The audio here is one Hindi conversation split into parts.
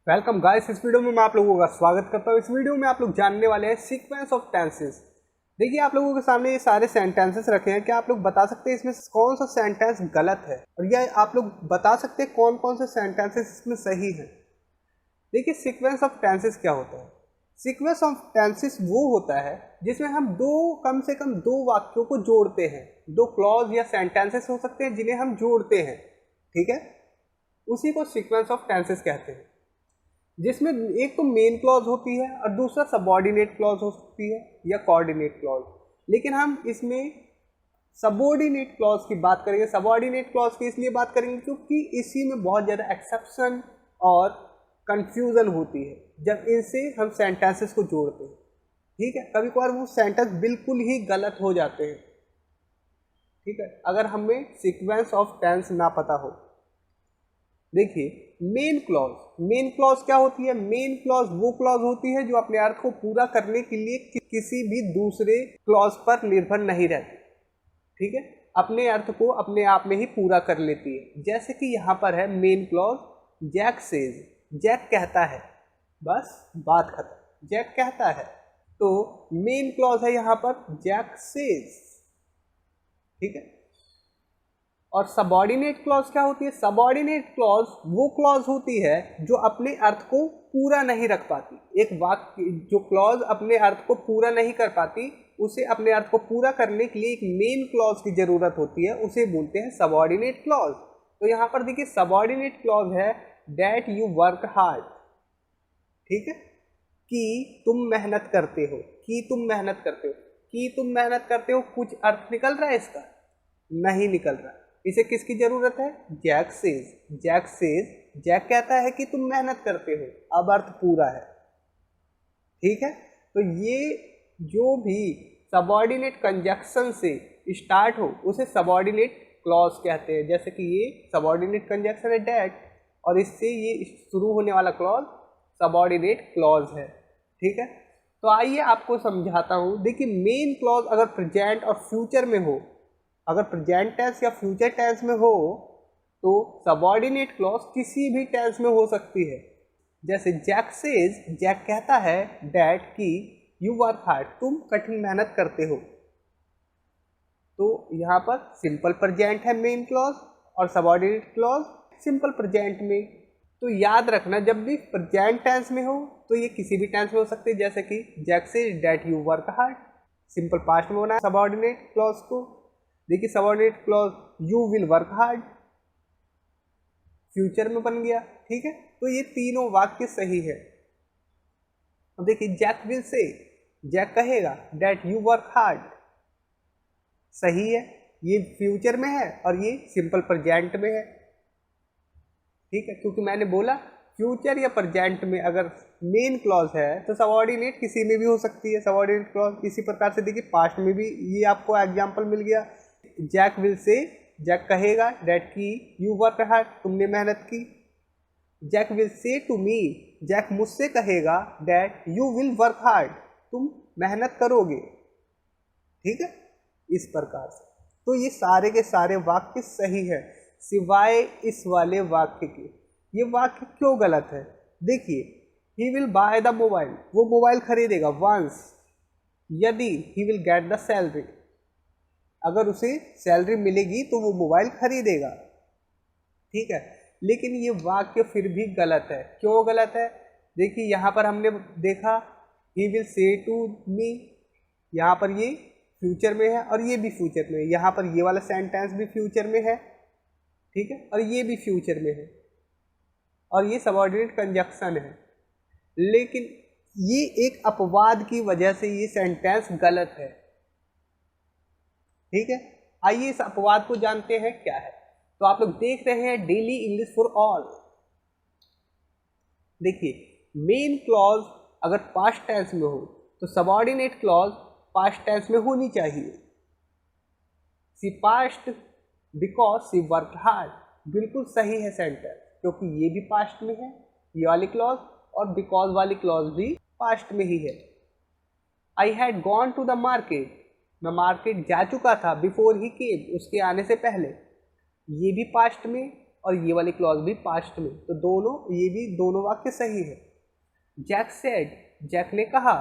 वेलकम गाइस, इस वीडियो में मैं आप लोगों का स्वागत करता हूँ। इस वीडियो में आप लोग जानने वाले हैं सीक्वेंस ऑफ टेंसेस। देखिए, आप लोगों के सामने ये सारे सेंटेंसेस रखे हैं। क्या आप लोग बता सकते हैं इसमें कौन सा सेंटेंस गलत है, और यह आप लोग बता सकते हैं कौन कौन से सेंटेंसेस इसमें सही हैं। देखिए, सीक्वेंस ऑफ टेंसेस क्या होता है। सीक्वेंस ऑफ टेंसेस वो होता है जिसमें हम कम से कम दो वाक्यों को जोड़ते हैं। दो क्लॉज या सेंटेंसेस हो सकते हैं जिन्हें हम जोड़ते हैं, ठीक है। उसी को सीक्वेंस ऑफ टेंसेस कहते हैं, जिसमें एक तो मेन क्लॉज होती है और दूसरा सबऑर्डिनेट क्लॉज हो सकती है या कोऑर्डिनेट क्लॉज। लेकिन हम इसमें सबऑर्डिनेट क्लॉज की बात करेंगे। सबऑर्डिनेट क्लॉज की इसलिए बात करेंगे क्योंकि इसी में बहुत ज़्यादा एक्सेप्शन और कंफ्यूजन होती है जब इनसे हम सेंटेंसेस को जोड़ते हैं, ठीक है। कभी कभार वो सेंटेंस बिल्कुल ही गलत हो जाते हैं, ठीक है, अगर हमें सीक्वेंस ऑफ टेंस ना पता हो। देखिए, मेन क्लॉज क्या होती है। मेन क्लॉज वो क्लॉज होती है जो अपने अर्थ को पूरा करने के लिए किसी भी दूसरे क्लॉज पर निर्भर नहीं रहती, ठीक है। अपने अर्थ को अपने आप में ही पूरा कर लेती है। जैसे कि यहाँ पर है main clause, Jack says, Jack कहता है, बस बात खत्म, जैक कहता है। तो मेन क्लॉज है यहाँ पर जैक सेज, ठीक है। और सबऑर्डिनेट क्लॉज क्या होती है। सबऑर्डिनेट क्लॉज वो क्लॉज होती है जो अपने अर्थ को पूरा नहीं रख पाती। एक वाक्य जो क्लॉज अपने अर्थ को पूरा नहीं कर पाती, उसे अपने अर्थ को पूरा करने के लिए एक मेन क्लॉज की जरूरत होती है, उसे बोलते हैं सबऑर्डिनेट क्लॉज। तो यहाँ पर देखिए, सबऑर्डिनेट क्लॉज है दैट यू वर्क हार्ड, ठीक है, कि तुम मेहनत करते हो, कि तुम मेहनत करते हो, कि तुम मेहनत करते हो। कुछ अर्थ निकल रहा है इसका? नहीं निकल रहा। इसे किसकी जरूरत है? Jack says. Jack says, Jack कहता है कि तुम मेहनत करते हो, अब अर्थ पूरा है, ठीक है। तो ये जो भी सबऑर्डिनेट कंजक्शन से स्टार्ट हो उसे सबऑर्डिनेट क्लॉज कहते हैं। जैसे कि ये सबऑर्डिनेट कंजक्शन है डैट, और इससे ये शुरू होने वाला क्लॉज सबऑर्डिनेट क्लॉज है, ठीक है। तो आइए आपको समझाता हूँ। देखिए, मेन क्लॉज अगर प्रेजेंट और फ्यूचर में हो, अगर प्रेजेंट टेंस या फ्यूचर टेंस में हो, तो सबऑर्डिनेट क्लॉज किसी भी टेंस में हो सकती है। जैसे जैक सेज, जैक कहता है डैट कि यू वर्क हार्ड, तुम कठिन मेहनत करते हो। तो यहाँ पर सिंपल प्रेजेंट है मेन क्लॉज और सबऑर्डिनेट क्लॉज सिंपल प्रेजेंट में। तो याद रखना, जब भी प्रेजेंट टेंस में हो तो ये किसी भी टेंस में हो सकती है। जैसे कि Jack says that you work hard, simple past में होना है सबऑर्डिनेट क्लॉज को। देखिए, subordinate clause you will work hard future में बन गया, ठीक है। तो ये तीनों वाक्य सही है। अब देखिए, जैक विल से, जैक कहेगा दैट यू वर्क हार्ड, सही है, ये फ्यूचर में है और ये सिंपल प्रेजेंट में है, ठीक है। क्योंकि मैंने बोला फ्यूचर या प्रेजेंट में अगर मेन क्लॉज है तो सबऑर्डिनेट किसी में भी हो सकती है सबऑर्डिनेट क्लॉज। इसी प्रकार से देखिए, पास्ट में भी ये आपको एग्जांपल मिल गया। जैक विल से, जैक कहेगा डैट की यू वर्क हार्ड, तुमने मेहनत की। Jack will say to me, Jack मुझसे कहेगा that you will work hard, तुम मेहनत करोगे, ठीक है। इस प्रकार से तो ये सारे के सारे वाक्य सही है सिवाय इस वाले वाक्य के। ये वाक्य क्यों गलत है? देखिए, he will buy the mobile, वो मोबाइल खरीदेगा वंस, यदि ही विल गेट द सैलरी, अगर उसे सैलरी मिलेगी तो वो मोबाइल खरीदेगा, ठीक है। लेकिन ये वाक्य फिर भी गलत है। क्यों गलत है? देखिए, यहाँ पर हमने देखा ही विल से टू मी, यहाँ पर ये फ्यूचर में है और ये भी फ्यूचर में है। यहाँ पर ये वाला सेंटेंस भी फ्यूचर में है, ठीक है, और ये भी फ्यूचर में है, और ये सबऑर्डिनेट कंजक्शन है। लेकिन ये एक अपवाद की वजह से ये सेंटेंस गलत है, ठीक है। आइए इस अपवाद को जानते हैं क्या है। तो आप लोग देख रहे हैं डेली इंग्लिश फॉर ऑल। देखिए, मेन क्लॉज अगर पास्ट टेंस में हो तो सबऑर्डिनेट क्लॉज पास्ट टेंस में होनी चाहिए। She past because she work hard, बिल्कुल सही है सेंटेंस, क्योंकि ये भी पास्ट में है ये वाली क्लॉज, और बिकॉज वाली क्लॉज भी पास्ट में ही है। I had gone to the market, मैं मार्केट जा चुका था बिफोर ही केम, उसके आने से पहले, ये भी पास्ट में और ये वाली क्लॉज भी पास्ट में, तो दोनों, ये भी दोनों वाक्य सही है। जैक सेड, जैक ने कहा,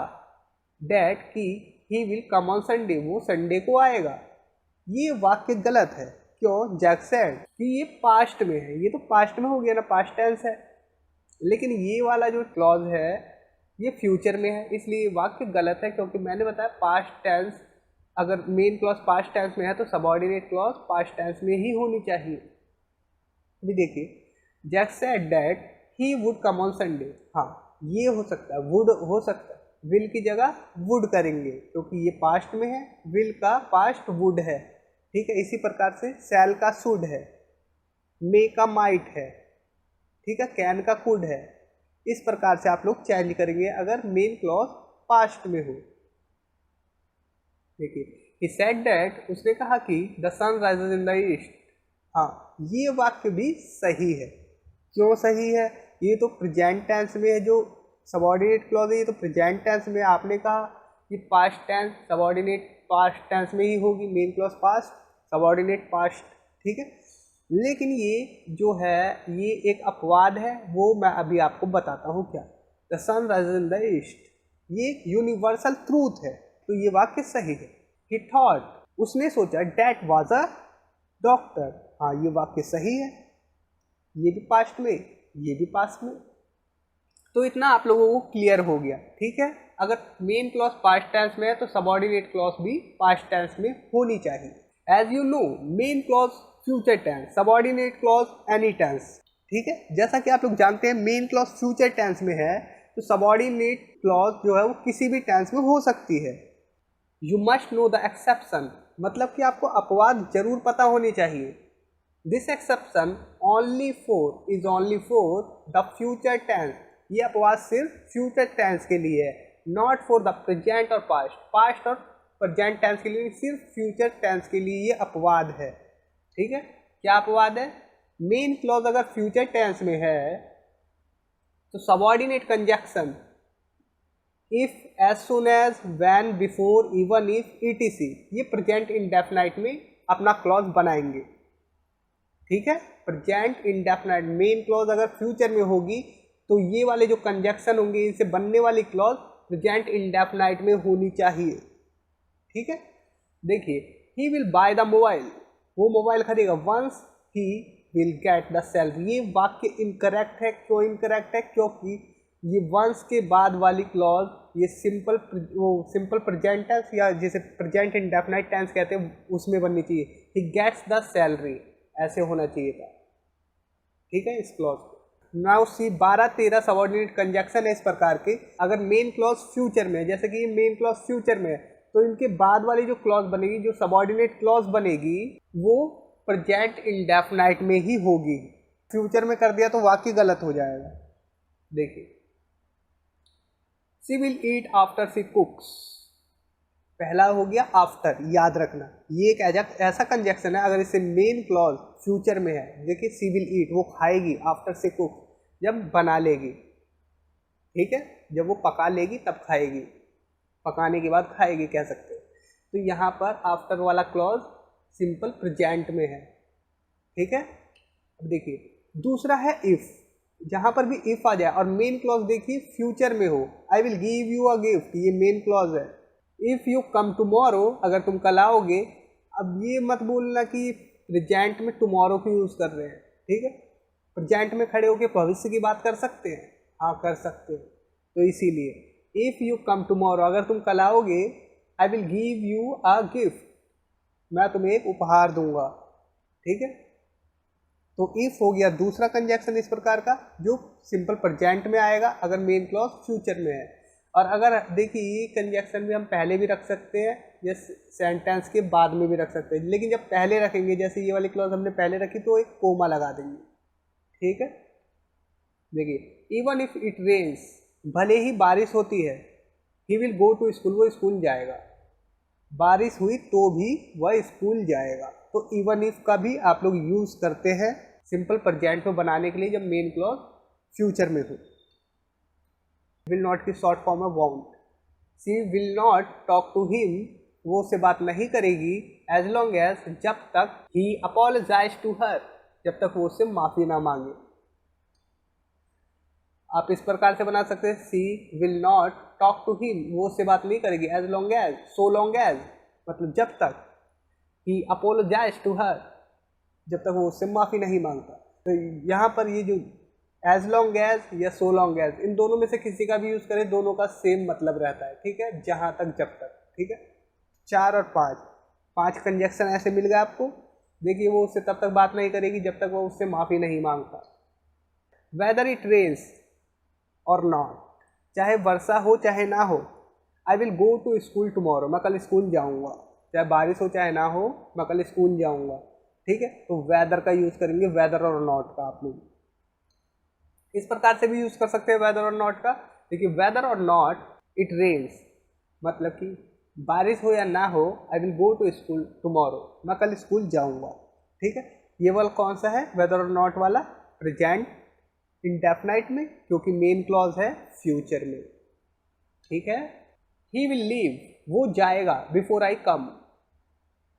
डैट कि he will come on Sunday, वो संडे को आएगा। ये वाक्य गलत है। क्यों? जैक सेड कि ये पास्ट में है, ये तो पास्ट में हो गया ना, पास्ट टेंस है। लेकिन ये वाला जो क्लॉज है ये फ्यूचर में है, इसलिए वाक्य गलत है, क्योंकि मैंने बताया पास्ट टेंस, अगर मेन क्लॉज पास्ट टेंस में है तो सबऑर्डिनेट क्लॉज पास्ट टेंस में ही होनी चाहिए। अभी देखिए, Jack said that he would come on Sunday, हाँ ये हो सकता है, वुड हो सकता है, विल की जगह वुड करेंगे क्योंकि ये पास्ट में है, विल का पास्ट वुड है, ठीक है। इसी प्रकार से शैल का शुड है, मे का माइट है, ठीक है, कैन का कुड है। इस प्रकार से आप लोग चेंज करेंगे अगर मेन क्लॉज पास्ट में हो। देखिए, ही सेड दैट, उसने कहा कि the sun rises in the east, हाँ ये वाक्य भी सही है। क्यों सही है? ये तो प्रेजेंट टेंस में है, जो सबऑर्डिनेट क्लॉज है ये तो प्रेजेंट टेंस में। आपने कहा कि past tense subordinate past tense में ही होगी, main clause past, subordinate past, ठीक है। लेकिन ये जो है ये एक अपवाद है, वो मैं अभी आपको बताता हूँ क्या। The sun rises in the east, ये एक यूनिवर्सल ट्रूथ है, तो ये वाक्य सही है। ही थॉट, उसने सोचा, डैट वाज अ डॉक्टर, हाँ ये वाक्य सही है। ये भी पास्ट में, ये भी पास्ट में, तो इतना आप लोगों को क्लियर हो गया, ठीक है। अगर मेन क्लॉज पास्ट टेंस में है तो सबऑर्डिनेट क्लॉज भी पास्ट टेंस में होनी चाहिए। As you know, main clause future tense, subordinate clause any tense, ठीक है। जैसा कि आप लोग जानते हैं मेन क्लॉज फ्यूचर टेंस में है तो सबऑर्डिनेट क्लॉज जो है वो किसी भी टेंस में हो सकती है। You must know the exception, मतलब कि आपको अपवाद जरूर पता होनी चाहिए। This exception only for the future tense, ये अपवाद सिर्फ फ्यूचर टेंस के लिए है, नॉट फॉर द प्रेजेंट और पास्ट। पास्ट और प्रेजेंट टेंस के लिए, सिर्फ फ्यूचर टेंस के लिए ये अपवाद है, ठीक है। क्या अपवाद है? मेन क्लॉज अगर फ्यूचर टेंस में है तो subordinate conjunction if, as soon as, when, before, even if, etc, ये प्रेजेंट इंडेफिनाइट में अपना क्लॉज बनाएंगे, ठीक है। प्रेजेंट इंडेफिनाइट मेन क्लॉज अगर फ्यूचर में होगी तो ये वाले जो कंजक्शन होंगे इनसे बनने वाली क्लॉज प्रेजेंट इंडेफिनाइट में होनी चाहिए, ठीक है। देखिए, he will buy the mobile, वो मोबाइल खरीदेगा, once he will get the salary, ये वाक्य इनकरेक्ट है। क्यों इनकरेक्ट है? क्योंकि ये वंस के बाद वाली क्लॉज ये सिंपल प्रेजेंट टेंस या जिसे प्रेजेंट इंडेफिनाइट टेंस कहते हैं उसमें बननी चाहिए। ही गेट्स द सैलरी, ऐसे होना चाहिए था, ठीक है, इस क्लॉज को। नाउ सी 12-13 सबऑर्डिनेट कंजक्शन है इस प्रकार के। अगर मेन क्लॉज फ्यूचर में है, जैसे कि ये मेन क्लॉज फ्यूचर में है, तो इनके बाद वाली जो क्लॉज बनेगी, जो सबऑर्डिनेट क्लॉज बनेगी, वो प्रेजेंट इंडेफिनाइट में ही होगी। फ्यूचर में कर दिया तो वाक्य गलत हो जाएगा। देखिए, she will eat after she कुक्स, पहला हो गया आफ्टर, याद रखना ये एक ऐसा कंजक्शन है, अगर इसे मेन क्लॉज फ्यूचर में है, देखिए शी विल ईट, वो खाएगी, आफ्टर शी कुक्स, जब बना लेगी, ठीक है, जब वो पका लेगी तब खाएगी, पकाने के बाद खाएगी कह सकते हो। तो यहाँ पर आफ्टर वाला क्लॉज सिंपल प्रेजेंट में है, ठीक है। अब देखिए, दूसरा है इफ, जहाँ पर भी इफ आ जाए और मेन क्लॉज देखिए फ्यूचर में हो, I will give you a gift, ये मेन क्लॉज है। इफ़ यू कम टुमारो, अगर तुम कल आओगे, अब ये मत बोलना कि प्रेजेंट में टुमारो को यूज़ कर रहे हैं, ठीक है। प्रेजेंट में खड़े होकर भविष्य की बात कर सकते हैं, हाँ कर सकते हैं। तो इसीलिए इफ़ यू कम टुमारो, अगर तुम कल आओगे, I will give you a gift, मैं तुम्हें एक उपहार दूंगा, ठीक है। तो इफ हो गया दूसरा कंजक्शन इस प्रकार का, जो सिंपल प्रेजेंट में आएगा अगर मेन क्लॉज फ्यूचर में है। और अगर देखिए ये कंजक्शन भी हम पहले भी रख सकते हैं या सेंटेंस के बाद में भी रख सकते हैं, लेकिन जब पहले रखेंगे, जैसे ये वाली क्लॉज हमने पहले रखी तो एक कोमा लगा देंगे, ठीक है। देखिए, इवन इफ इट रेन्स, भले ही बारिश होती है, he will go to school, वो स्कूल जाएगा, बारिश हुई तो भी वह स्कूल जाएगा। तो इवन इफ का भी आप लोग यूज करते हैं सिंपल प्रेजेंट में बनाने के लिए जब मेन क्लॉज फ्यूचर में हो। विल नॉट की शॉर्ट फॉर्म है won't. She will not talk to him, वो उससे बात नहीं करेगी, एज लॉन्ग एज, जब तक ही अपोलोजाइज टू हर, जब तक वो उससे माफ़ी ना मांगे। आप इस प्रकार से बना सकते हैं, she will not talk to him, वो उससे बात नहीं करेगी, as long as, so long as, मतलब जब तक, ही अपोलोजाइज टू हर, जब तक वो उससे माफ़ी नहीं मांगता। तो यहाँ पर ये जो एज लॉन्ग एज या सो लॉन्ग एज, इन दोनों में से किसी का भी यूज़ करें, दोनों का सेम मतलब रहता है, ठीक है, जहाँ तक जब तक, ठीक है। 4 और 5 कंजक्शन ऐसे मिल गए आपको। देखिए वो उससे तब तक बात नहीं करेगी जब तक वो उससे माफ़ी नहीं मांगता। वेदर इट रेन्स और नॉट, चाहे वर्षा हो चाहे ना हो, I will go to school tomorrow, मैं कल स्कूल जाऊँगा, चाहे बारिश हो चाहे ना हो, मैं कल स्कूल जाऊँगा, ठीक है। तो वेदर का यूज़ करेंगे, वेदर और नॉट का। आप लोग इस प्रकार से भी यूज़ कर सकते हैं वेदर और नॉट का। देखिए वेदर और नॉट, इट रेन्स, मतलब कि बारिश हो या ना हो, I will go to school tomorrow, मैं कल स्कूल जाऊँगा, ठीक है। ये वाला कौन सा है, वेदर और नॉट वाला, प्रेजेंट इंडेफिनाइट में, क्योंकि मेन क्लॉज है फ्यूचर में, ठीक है। ही विल लीव, वो जाएगा, बिफोर आई कम,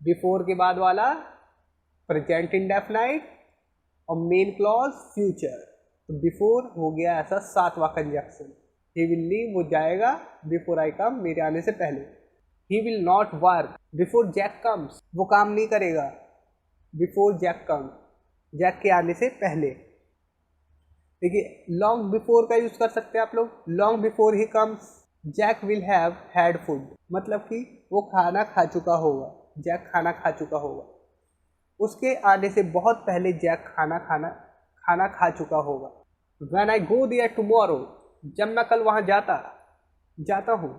बिफोर के बाद वाला प्रेजेंट इंडेफिनाइट और मेन क्लॉज फ्यूचर, तो बिफोर हो गया ऐसा 7वां कंजक्शन। ही विल लीव, वो जाएगा, बिफोर आई कम, मेरे आने से पहले। He will not work before Jack comes, वो काम नहीं करेगा बिफोर जैक कम्स, जैक के आने से पहले। देखिए लॉन्ग बिफोर का यूज कर सकते हैं आप लोग, long before he comes Jack will have had food, मतलब कि वो खाना खा चुका होगा, जैक खाना खा चुका होगा, उसके आने से बहुत पहले जैक खाना खा चुका होगा। When I go there tomorrow, जब मैं कल वहाँ जाता हूँ,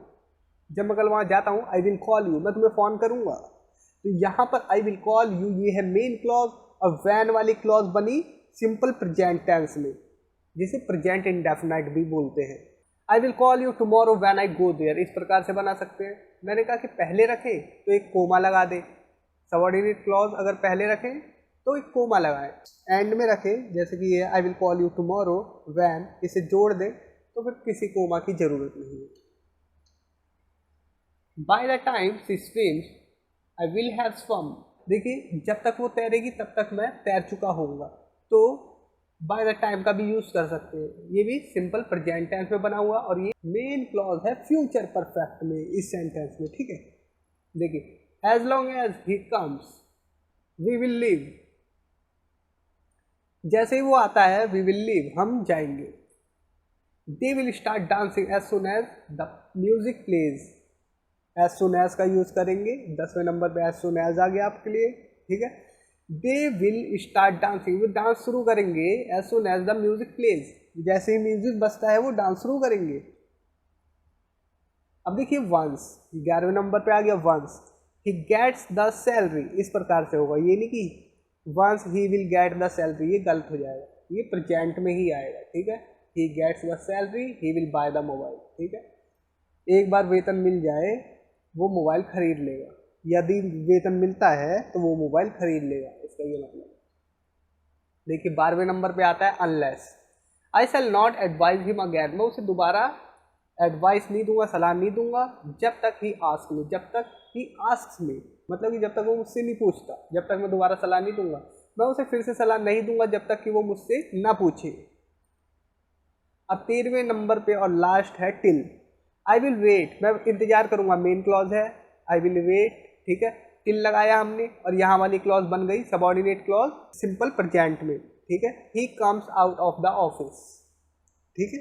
जब मैं कल वहाँ जाता हूँ, आई विल कॉल यू, मैं तुम्हें फ़ोन करूँगा। तो यहाँ पर आई विल कॉल यू ये है मेन क्लॉज, और वैन वाली क्लॉज बनी सिंपल प्रेजेंट टेंस में, जिसे प्रेजेंट इंडेफिनाइट भी बोलते हैं। I will call you tomorrow when I go there, इस प्रकार से बना सकते हैं। मैंने कहा कि पहले रखें तो एक कोमा लगा दे, सबऑर्डिनेट क्लॉज अगर पहले रखें तो एक कोमा लगाएं, एंड में रखें, जैसे कि ये आई will call you tomorrow when, इसे जोड़ दें तो फिर किसी कोमा की जरूरत नहीं है। By the time she swims I will have swum, देखिए जब तक वो तैरेगी तब तक मैं तैर चुका होऊंगा, तो बाय द टाइम का भी यूज कर सकते हैं। ये भी सिंपल प्रेजेंट टेंस में बना हुआ, और ये मेन क्लॉज है फ्यूचर परफेक्ट में इस सेंटेंस में, ठीक है। देखिए as long as he comes we will leave, जैसे ही वो आता है वी विल लिव, हम जाएंगे। They will start dancing as soon as the music plays, as soon as का यूज करेंगे, 10वें नंबर पे एज सुन एज आ गया आपके लिए, ठीक है। दे विल स्टार्ट डांसिंग, वो डांस शुरू करेंगे, as soon as the music plays, जैसे ही म्यूजिक बजता है वो डांस शुरू करेंगे। अब देखिए वंस, 11वें नंबर पे आ गया once, he gets the salary, इस प्रकार से होगा, ये नहीं कि once he will get the salary, ये गलत हो जाएगा, ये प्रेजेंट में ही आएगा, ठीक है। He gets the salary, he will buy the mobile, ठीक है। एक बार वेतन मिल जाए वो मोबाइल खरीद लेगा, यदि वेतन मिलता है तो वो मोबाइल खरीद लेगा, इसका ये मतलब। देखिए 12वें नंबर पे आता है unless, I shall not advise him again, मैं उसे दोबारा एडवाइस नहीं दूंगा, सलाह नहीं दूंगा, जब तक ही आस्क मी, जब तक ही आस्क्स मी, मतलब कि जब तक वो मुझसे नहीं पूछता, जब तक मैं दोबारा सलाह नहीं दूंगा, मैं उसे फिर से सलाह नहीं दूंगा जब तक कि वो मुझसे ना पूछे। अब 13वें नंबर पे और लास्ट है टिल, आई विल वेट, मैं इंतजार करूंगा, मेन क्लॉज है, आई विल वेट, ठीक है। टिल लगाया हमने और यहाँ वाली क्लॉज बन गई सबऑर्डिनेट क्लॉज सिंपल प्रेजेंट में, ठीक है। He comes out of the office, ठीक है,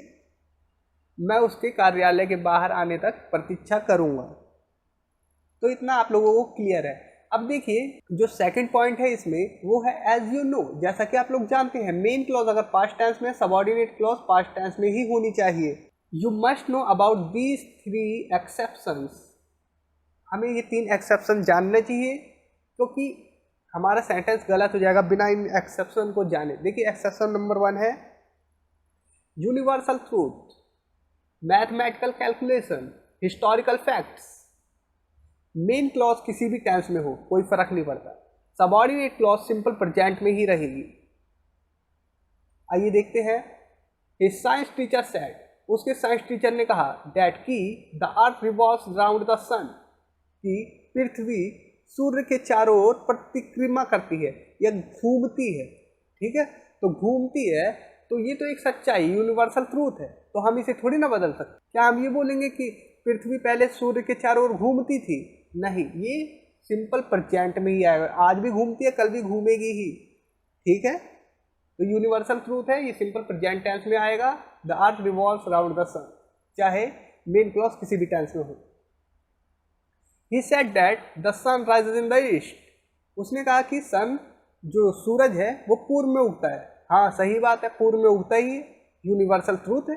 मैं उसके कार्यालय के बाहर आने तक प्रतीक्षा करूंगा। तो इतना आप लोगों को क्लियर है। अब देखिए जो सेकंड पॉइंट है इसमें वो है एज यू नो, जैसा कि आप लोग जानते हैं मेन क्लॉज अगर पास्ट टेंस में, सबऑर्डिनेट क्लॉज पास्ट टेंस में ही होनी चाहिए। You must know about these 3 exceptions, हमें ये 3 एक्सेप्शन जानने चाहिए, क्योंकि हमारा सेंटेंस गलत हो जाएगा बिना इन एक्सेप्शन को जाने। देखिए एक्सेप्शन नंबर 1 है universal truth, mathematical calculation, historical facts. Main clause किसी भी टेंस में हो कोई फर्क नहीं पड़ता, सबऑर्डिनेट क्लॉज सिंपल प्रेजेंट में ही रहेगी। आइए देखते हैं, हिज साइंस टीचर सेड, उसके साइंस टीचर ने कहा दैट की the earth revolves round the sun, कि पृथ्वी सूर्य के चारों ओर परिक्रमा करती है या घूमती है। ठीक है। तो घूमती है, तो ये तो एक सच्चाई, यूनिवर्सल ट्रूथ है, तो हम इसे थोड़ी ना बदल सकते। क्या हम ये बोलेंगे कि पृथ्वी पहले सूर्य के चारों ओर घूमती थी? नहीं, ये सिंपल प्रेजेंट में ही आएगा, आज भी घूमती है, कल भी घूमेगी ही, ठीक है। तो यूनिवर्सल ट्रूथ है, ये सिंपल प्रेजेंट टेंस में आएगा। The earth revolves around the sun, चाहे मेन क्लॉज किसी भी टेंस में हो। He said that the sun rises in the east, उसने कहा कि सन, जो सूरज है, वो पूर्व में उगता है। हाँ सही बात है, पूर्व में उगता ही है, यूनिवर्सल ट्रूथ है।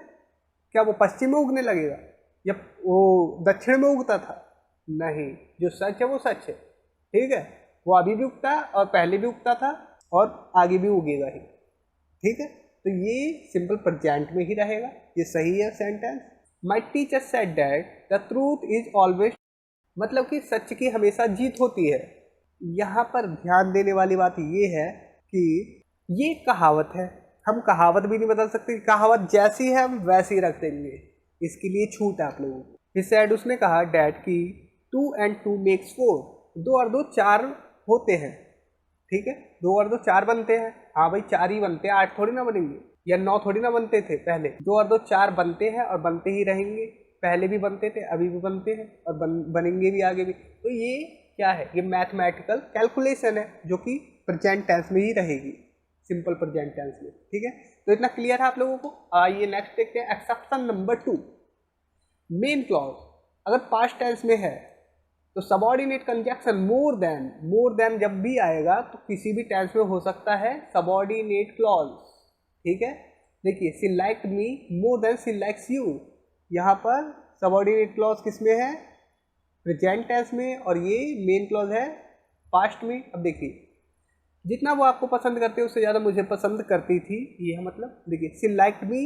क्या वो पश्चिम में उगने लगेगा या वो दक्षिण में उगता था? नहीं, जो सच है वो सच है, ठीक है। वो अभी भी उगता है और पहले भी उगता था और आगे भी उगेगा ही, ठीक है। तो ये सिंपल प्रेजेंट में ही रहेगा, ये सही है sentence. My teacher said that the truth is always, मतलब कि सच की हमेशा जीत होती है। यहाँ पर ध्यान देने वाली बात ये है कि ये कहावत है, हम कहावत भी नहीं बदल सकते, कहावत जैसी है हम वैसी ही रख देंगे, इसके लिए छूट है आप लोगों को। He said, उसने कहा डैड की 2 and 2 makes 4, 2 और 2 4 होते हैं, ठीक है। 2 और 2 4 बनते हैं, हाँ भाई 4 ही बनते हैं, 8 थोड़ी ना बनेंगे या 9 थोड़ी ना बनते थे पहले। 2 और 2 4 बनते हैं और बनते ही रहेंगे, पहले भी बनते थे, अभी भी बनते हैं और बनेंगे भी आगे भी। तो ये क्या है? ये मैथमेटिकल कैलकुलेशन है जो कि प्रेजेंट टेंस में ही रहेगी, सिंपल प्रेजेंट टेंस में, ठीक है। तो इतना क्लियर है आप लोगों को। आइए नेक्स्ट देखते हैं, एक्सेप्शन नंबर 2, मेन क्लॉज अगर पास्ट टेंस में है तो सबऑर्डिनेट कंजक्शन मोर देन जब भी आएगा तो किसी भी टेंस में हो सकता है सबऑर्डिनेट क्लॉज, ठीक है। देखिए, she liked me more than she likes you, यहाँ पर सबऑर्डिनेट क्लॉज किस में है? प्रेजेंट टेंस में, और ये मेन क्लॉज है पास्ट में। अब देखिए, जितना वो आपको पसंद करते उससे ज़्यादा मुझे पसंद करती थी, ये है मतलब। देखिए, शी लाइक्ड मी,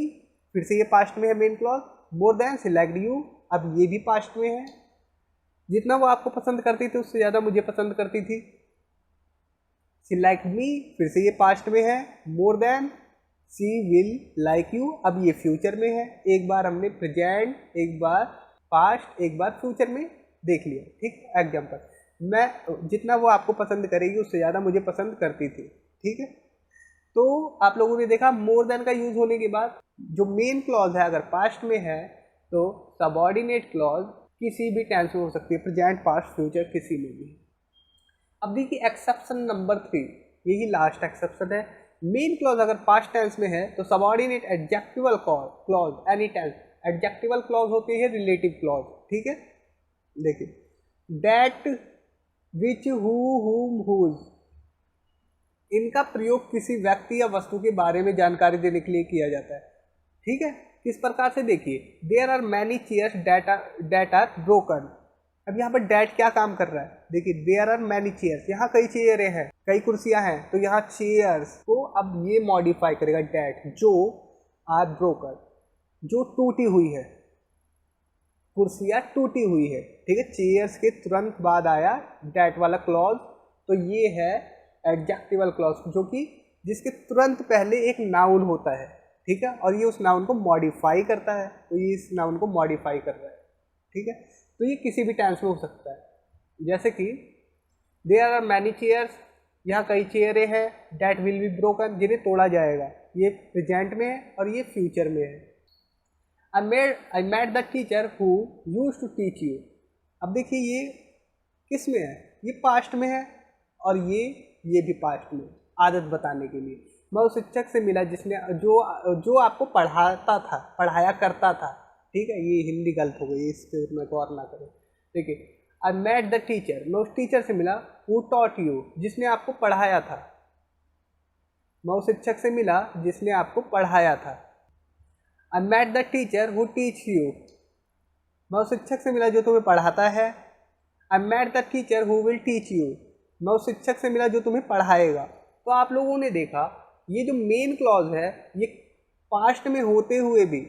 फिर से ये पास्ट में है main clause. More than she liked you, अब ये भी पास्ट में है। जितना वो आपको पसंद करती थी उससे ज़्यादा मुझे पसंद करती थी। शी लाइक्ड मी, फिर से ये पास्ट में है। More than she will like you, अब ये फ्यूचर में है। एक बार हमने प्रेजेंट, एक बार पास्ट, एक बार फ्यूचर में देख लिया, ठीक। एग्जाम्पल, मैं जितना वो आपको पसंद करेगी उससे ज़्यादा मुझे पसंद करती थी, ठीक है। तो आप लोगों ने देखा मोर देन का यूज होने के बाद जो मेन क्लॉज है अगर पास्ट में है तो सबऑर्डिनेट क्लॉज किसी भी टेंस में हो सकती है, प्रेजेंट, पास्ट, फ्यूचर, किसी में भी। अब देखिए एक्सेप्शन नंबर 3, यही लास्ट एक्सेप्शन है। मेन क्लॉज अगर पास्ट टेंस में है तो subordinate adjectival clause any tense, adjectival clause होती है रिलेटिव क्लॉज, ठीक है। देखिए, that, which, who, whom, whose, इनका प्रयोग किसी व्यक्ति या वस्तु के बारे में जानकारी देने के लिए किया जाता है, ठीक है। किस प्रकार से? देखिए, there are many chairs that are broken. अब यहाँ पर डेट क्या काम कर रहा है? देखिए, देयर आर मैनी चेयर्स, यहाँ कई चेयरें हैं, कई कुर्सियां हैं, तो यहाँ चेयर्स को अब ये मॉडिफाई करेगा डेट, जो आर ब्रोकन, जो टूटी हुई है, कुर्सियां टूटी हुई है, ठीक है। चेयर्स के तुरंत बाद आया डेट वाला क्लॉज, तो ये है एडजेक्टिवल क्लॉज, जो कि जिसके तुरंत पहले एक नाउन होता है, ठीक है, और ये उस नाउन को मॉडिफाई करता है, तो ये इस नाउन को मॉडिफाई कर रहा है, ठीक है। तो ये किसी भी टेंस में हो सकता है, जैसे कि देयर आर मैनी चेयर्स, यहाँ कई चेयरें हैं, डेट विल बी ब्रोकन, जिन्हें तोड़ा जाएगा, ये प्रेजेंट में है और ये फ्यूचर में है। I met the teacher who used to teach you, अब देखिए ये किस में है? ये पास्ट में है और ये भी पास्ट में, आदत बताने के लिए। मैं उस शिक्षक से मिला जिसने जो आपको पढ़ाता था, पढ़ाया करता था, ठीक है। ये हिंदी गलत हो गई, इस पे मैं गौर ना करें। देखिए, आई मेट द टीचर, मैं उस टीचर से मिला, हु टॉट यू, जिसने आपको पढ़ाया था। मैं उस शिक्षक से मिला जिसने आपको पढ़ाया था। I met the teacher who teach you, मैं उस शिक्षक से मिला जो तुम्हें पढ़ाता है। I met the teacher who will teach you, मैं उस शिक्षक से मिला जो तुम्हें पढ़ाएगा। तो आप लोगों ने देखा ये जो मेन क्लॉज है ये पास्ट में होते हुए भी,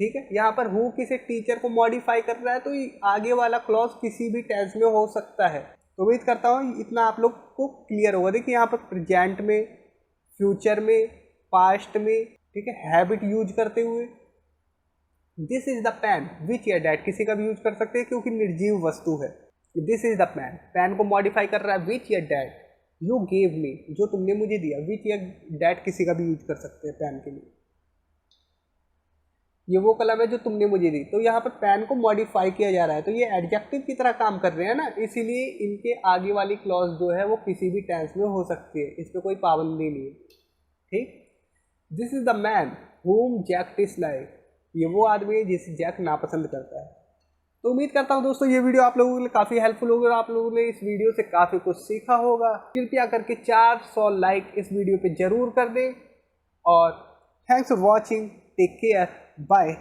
ठीक है, यहाँ पर हु किसी टीचर को मॉडिफाई कर रहा है, तो आगे वाला क्लॉज किसी भी टेंस में हो सकता है। तो उम्मीद करता हूँ इतना आप लोग को क्लियर होगा। देखिए, यहाँ पर प्रेजेंट में, फ्यूचर में, पास्ट में, ठीक है, हैबिट यूज करते हुए। दिस इज द पेन विच या डैट, किसी का भी यूज कर सकते हैं क्योंकि निर्जीव वस्तु है। This is the pen, pen को मॉडिफाई कर रहा है विच या डैट, यू गेव मी, जो तुमने मुझे दिया, विच या डैट किसी का भी यूज कर सकते हैं पेन के लिए। ये वो कलम है जो तुमने मुझे दी। तो यहाँ पर पेन को मॉडिफाई किया जा रहा है, तो ये एडजेक्टिव की तरह काम कर रहे हैं ना, इसीलिए इनके आगे वाली क्लॉज जो है वो किसी भी टेंस में हो सकती है, इस पर कोई पाबंदी नहीं है। ठीक। This is the man whom Jack dislike, ये वो आदमी है जिसे जैक नापसंद करता है। तो उम्मीद करता हूँ दोस्तों ये वीडियो आप लोगों के लिए काफ़ी हेल्पफुल होगी और आप लोगों ने इस वीडियो से काफ़ी कुछ सीखा होगा। कृपया करके 400 लाइक इस वीडियो पे जरूर कर दें और thanks for watching, take care, bye.